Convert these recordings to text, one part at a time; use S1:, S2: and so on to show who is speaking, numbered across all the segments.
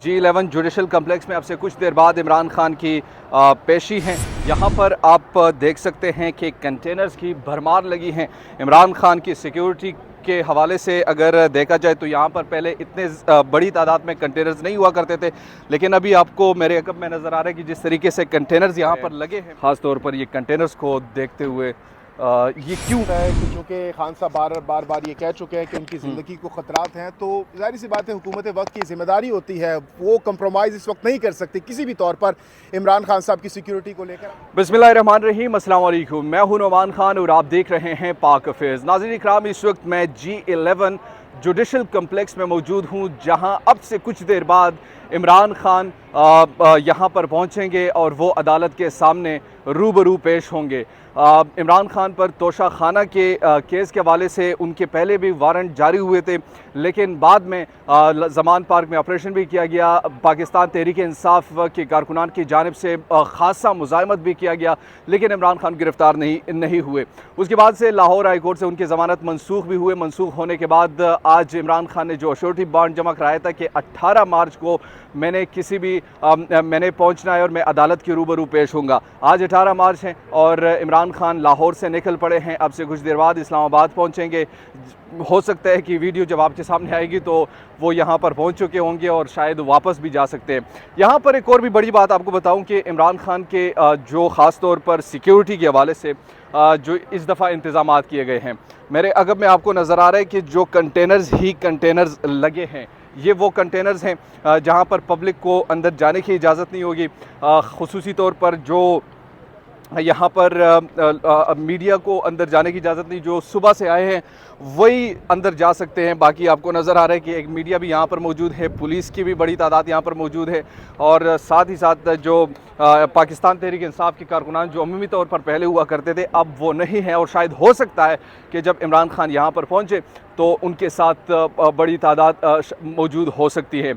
S1: G11 judicial complex में अब से कुछ देर बाद इमरान खान की पेशी है। यहाँ पर आप देख सकते हैं कि कंटेनर्स की भरमार लगी हैं। इमरान खान की सिक्योरिटी के हवाले से अगर देखा जाए तो यहाँ पर पहले इतने बड़ी तादाद में कंटेनर्स नहीं हुआ करते थे, लेकिन अभी आपको मेरे अकब में नज़र आ रहा है कि जिस तरीके से कंटेनर्स यहाँ पर लगे हैं, ख़ास तौर पर ये कंटेनर्स को देखते हुए ये क्यों
S2: है कि चूँकि खान साहब बार बार ये कह चुके हैं कि उनकी ज़िंदगी को ख़तरात हैं, तो ज़ाहिर सी बात है हुकूमत वक्त की ज़िम्मेदारी होती है, वो कंप्रोमाइज़ इस वक्त नहीं कर सकती किसी भी तौर पर इमरान खान साहब की सिक्योरिटी को लेकर।
S1: बिस्मिल्लाहिर्रहमानिर्रहीम, अस्सलाम वालेकुम। मैं हूं नुमान खान और आप देख रहे हैं पाक अफेयर्स। नाज़रीन इकराम, इस वक्त मैं G11 जुडिशल कम्प्लेक्स में मौजूद हूं, जहां अब से कुछ देर बाद इमरान खान यहां पर पहुंचेंगे और वो अदालत के सामने रूबरू पेश होंगे। इमरान खान पर तोशा खाना के केस के हवाले से उनके पहले भी वारंट जारी हुए थे, लेकिन बाद में ज़मान पार्क में ऑपरेशन भी किया गया। पाकिस्तान तहरीक इंसाफ के कारकुनान की जानिब से ख़ासा मुज़ाहमत भी किया गया, लेकिन इमरान खान गिरफ़्तार नहीं हुए। उसके बाद से लाहौर हाई कोर्ट से उनकी ज़मानत मनसूख भी हुए। मनसूख होने के बाद आज इमरान खान ने जो अश्योरिटी बॉन्ड जमा कराया था कि 18 मार्च को मैंने पहुंचना है और मैं अदालत के रूबरू पेश होऊंगा। आज 18 मार्च है और इमरान खान लाहौर से निकल पड़े हैं। अब से कुछ देर बाद इस्लामाबाद पहुंचेंगे। हो सकता है कि वीडियो जब आपके सामने आएगी तो वो यहाँ पर पहुँच चुके होंगे और शायद वापस भी जा सकते हैं। यहाँ पर एक और भी बड़ी बात आपको बताऊँ कि इमरान खान के जो ख़ास तौर पर सिक्योरिटी के हवाले से जो इस दफ़ा इंतज़ामात किए गए हैं, मेरे अगब में आपको नज़र आ रहा है कि जो कंटेनर्स लगे हैं, ये वो कंटेनर्स हैं जहाँ पर पब्लिक को अंदर जाने की इजाज़त नहीं होगी। ख़ुसूसी तौर पर जो यहाँ पर मीडिया को अंदर जाने की इजाज़त नहीं, जो सुबह से आए हैं वही अंदर जा सकते हैं। बाकी आपको नज़र आ रहा है कि एक मीडिया भी यहाँ पर मौजूद है, पुलिस की भी बड़ी तादाद यहाँ पर मौजूद है और साथ ही साथ जो पाकिस्तान तहरीक इंसाफ के कारकुनान जो अमूमी तौर पर पहले हुआ करते थे, अब वो नहीं हैं और शायद हो सकता है कि जब इमरान खान यहाँ पर पहुँचे तो उनके साथ बड़ी तादाद मौजूद हो सकती है।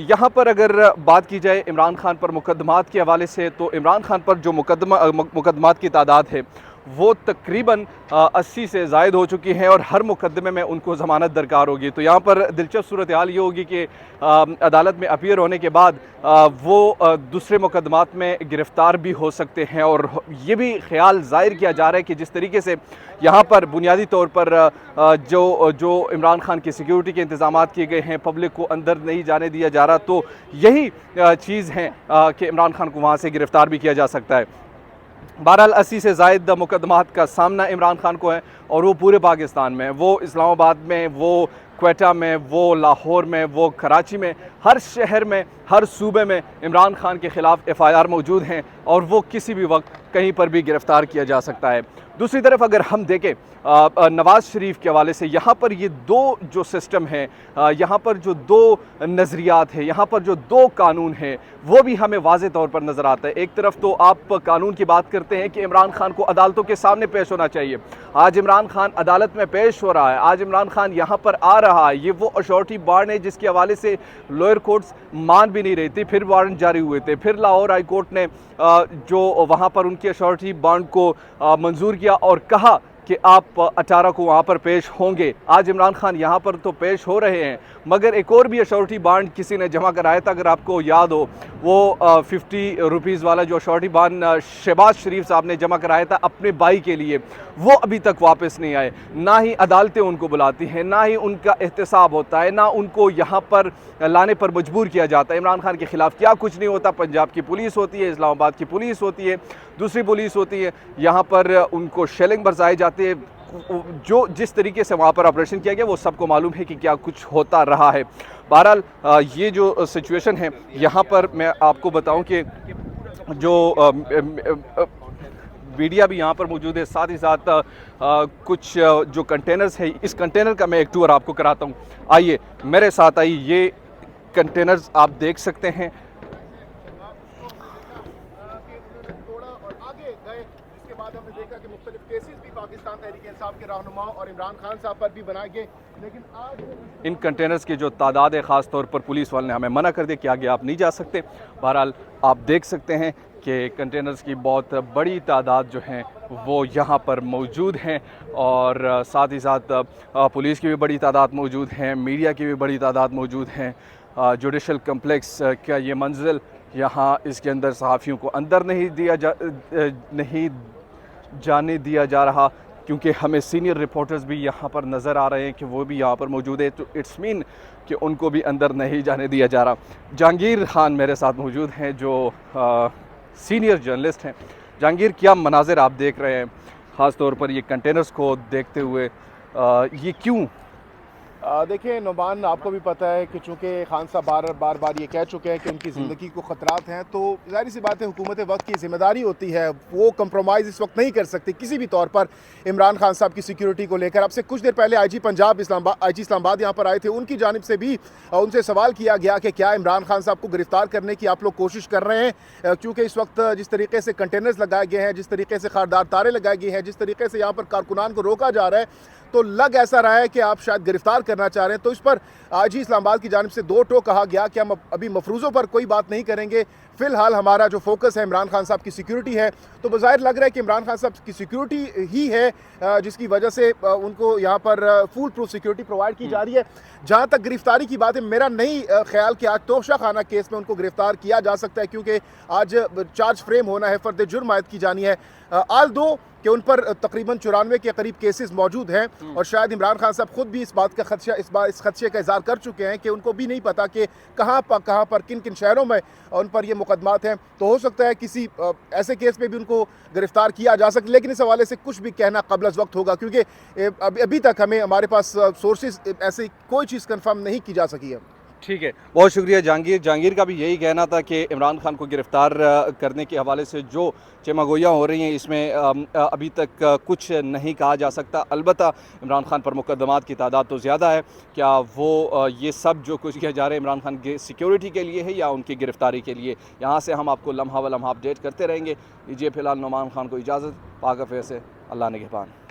S1: यहाँ पर अगर बात की जाए इमरान खान पर मुकदमात के हवाले से, तो इमरान खान पर जो मुकदमात की तादाद है वो तकरीबन 80 से ज़ायद हो चुकी हैं और हर मुकदमे में उनको ज़मानत दरकार होगी। तो यहाँ पर दिलचस्प सूरत हाल ये होगी कि अदालत में अपीयर होने के बाद वो दूसरे मुकदमात में गिरफ़्तार भी हो सकते हैं और ये भी ख्याल ज़ाहिर किया जा रहा है कि जिस तरीके से यहाँ पर बुनियादी तौर पर जो इमरान खान की सिक्योरिटी के इंतज़ामात किए गए हैं, पब्लिक को अंदर नहीं जाने दिया जा रहा, तो यही चीज़ है कि इमरान खान को वहाँ से गिरफ़्तार भी किया जा सकता है। बहरहाल 80 से ज़ायद मुकदमात का सामना इमरान खान को है और वो पूरे पाकिस्तान में, वो इस्लामाबाद में, वो क्वेटा में, वो लाहौर में, वो कराची में, हर शहर में, हर सूबे में इमरान खान के ख़िलाफ़ FIR मौजूद हैं और वो किसी भी वक्त कहीं पर भी गिरफ़्तार किया जा सकता है। दूसरी तरफ अगर हम देखें नवाज़ शरीफ के हवाले से, यहाँ पर ये दो जो सिस्टम है, यहाँ पर जो दो नज़रियात हैं, यहाँ पर जो दो कानून हैं, वो भी हमें वाज़े तौर पर नज़र आता है। एक तरफ तो आप कानून की बात करते हैं कि इमरान खान को अदालतों के सामने पेश होना चाहिए। आज इमरान खान अदालत में पेश हो रहा है, आज इमरान खान यहाँ पर आ रहा है। ये वो अश्योरिटी बॉन्ड है जिसके हवाले से लोअर कोर्ट्स मान भी नहीं रही थी, फिर वारंट जारी हुए थे, फिर लाहौर हाई कोर्ट ने जो वहाँ पर उनकी अश्योरिटी बॉन्ड को मंजूर किया और कहा कि आप 18 को वहाँ पर पेश होंगे। आज इमरान खान यहाँ पर तो पेश हो रहे हैं, मगर एक और भी अश्योरिटी बॉन्ड किसी ने जमा कराया था, अगर आपको याद हो, वो 50 रुपीज़ वाला जो अश्योरिटी बॉन्ड शहबाज शरीफ साहब ने जमा कराया था अपने भाई के लिए, वो अभी तक वापस नहीं आए। ना ही अदालतें उनको बुलाती हैं, ना ही उनका एहतसाब होता है, ना उनको यहाँ पर लाने पर मजबूर किया जाता है। इमरान खान के ख़िलाफ़ क्या कुछ नहीं होता। पंजाब की पुलिस होती है, इस्लामाबाद की पुलिस होती है, दूसरी पुलिस होती है, यहाँ पर उनको शेलिंग बरसाए जाते हैं। जो जिस तरीके से वहाँ पर ऑपरेशन किया गया वो सबको मालूम है कि क्या कुछ होता रहा है। बहरहाल ये जो सिचुएशन है, यहाँ पर मैं आपको बताऊं कि जो मीडिया भी यहाँ पर मौजूद है, साथ ही साथ कुछ जो कंटेनर्स है, इस कंटेनर का मैं एक टूर आपको कराता हूँ। आइए मेरे साथ आइए, ये कंटेनर्स आप देख सकते हैं।
S2: हमने देखा कि मुख्तलिफ केसेस भी पाकिस्तान तहरीक इंसाफ के रहनुमा और इमरान खान साहब पर भी बनाए गए, लेकिन आज
S1: इन कंटेनर्स की जो तादाद है, ख़ास तौर पर पुलिस वाले ने हमें मना कर दिया कि आगे आप नहीं जा सकते। बहरहाल आप देख सकते हैं कि कंटेनर्स की बहुत बड़ी तादाद जो हैं वो यहाँ पर मौजूद हैं और साथ ही साथ पुलिस की भी बड़ी तादाद मौजूद हैं, मीडिया की भी बड़ी तादाद मौजूद हैं। जुडिशल कम्प्लेक्स का ये मंजिल, यहाँ इसके अंदर सहाफ़ियों को अंदर नहीं जाने दिया जा रहा, क्योंकि हमें सीनियर रिपोर्टर्स भी यहाँ पर नज़र आ रहे हैं कि वो भी यहाँ पर मौजूद है, तो इट्स मीन कि उनको भी अंदर नहीं जाने दिया जा रहा। जहांगीर खान मेरे साथ मौजूद हैं जो सीनियर जर्नलिस्ट हैं। जहांगीर, क्या मनाजिर आप देख रहे हैं, ख़ास तौर पर ये कंटेनर्स को देखते हुए, ये क्यों?
S2: देखिए नुमान, आपको भी पता है कि चूँकि खान साहब बार बार ये कह चुके हैं कि उनकी ज़िंदगी को ख़तरात हैं, तो ज़ाहिर सी बात है हुकूमत वक्त की ज़िम्मेदारी होती है, वो कंप्रोमाइज़ इस वक्त नहीं कर सकती किसी भी तौर पर इमरान खान साहब की सिक्योरिटी को लेकर। आपसे कुछ देर पहले IG पंजाब IG इस्लामाबाद यहाँ पर आए थे, उनकी जानिब से भी उनसे सवाल किया गया कि क्या इमरान खान साहब को गिरफ़्तार करने की आप लोग कोशिश कर रहे हैं, क्योंकि इस वक्त जिस तरीके से कंटेनर्स लगाए गए हैं, जिस तरीके से खारदार तारे लगाए गए हैं, जिस तरीके से यहाँ पर कारकुनान को रोका जा रहा है, तो लग ऐसा रहा है कि आप शायद गिरफ्तार करना चाह रहे हैं। तो इस पर IG इस्लामाबाद की जानिब से दो टोक कहा गया कि हम अभी मफरूज़ों पर कोई बात नहीं करेंगे, फ़िलहाल हमारा जो फोकस है इमरान खान साहब की सिक्योरिटी है। तो बज़ाहिर लग रहा है कि इमरान खान साहब की सिक्योरिटी ही है जिसकी वजह से उनको यहाँ पर फुल प्रूफ सिक्योरिटी प्रोवाइड की जा रही है। जहाँ तक गिरफ्तारी की बात है, मेरा नहीं ख्याल कि आज तोशा खाना केस में उनको गिरफ्तार किया जा सकता है, क्योंकि आज चार्ज फ्रेम होना है, फ़र्द जुर्म आयद की जानी है। आल दो कि उन पर तकरीबन 94 के करीब केसेस मौजूद हैं, और शायद इमरान खान साहब खुद भी इस बात का खदशा इस खदशे का इज़हार कर चुके हैं कि उनको भी नहीं पता कि कहाँ पर किन किन शहरों में उन पर ये मुकदमात हैं। तो हो सकता है किसी ऐसे केस में भी उनको गिरफ्तार किया जा सके, लेकिन इस हवाले से कुछ भी कहना क़ब्ल अज़ वक्त होगा, क्योंकि अभी तक हमारे पास सोर्सेज ऐसी कोई चीज़ कन्फर्म नहीं की जा सकी है।
S1: ठीक है, बहुत शुक्रिया जहांगीर। जहांगीर का भी यही कहना था कि इमरान खान को गिरफ़्तार करने के हवाले से जो चमागोइयाँ हो रही हैं, इसमें अभी तक कुछ नहीं कहा जा सकता। अलबत्ता इमरान खान पर मुकदमात की तादाद तो ज़्यादा है, क्या वो ये सब जो कुछ किया जा रहा है इमरान खान की सिक्योरिटी के लिए है या उनकी गिरफ़्तारी के लिए, यहाँ से हम आपको लम्हा व लम्हा अपडेट करते रहेंगे। दीजिए फ़िलहाल नुमान खान को इजाज़त, पाक से, अल्लाह निगहबान।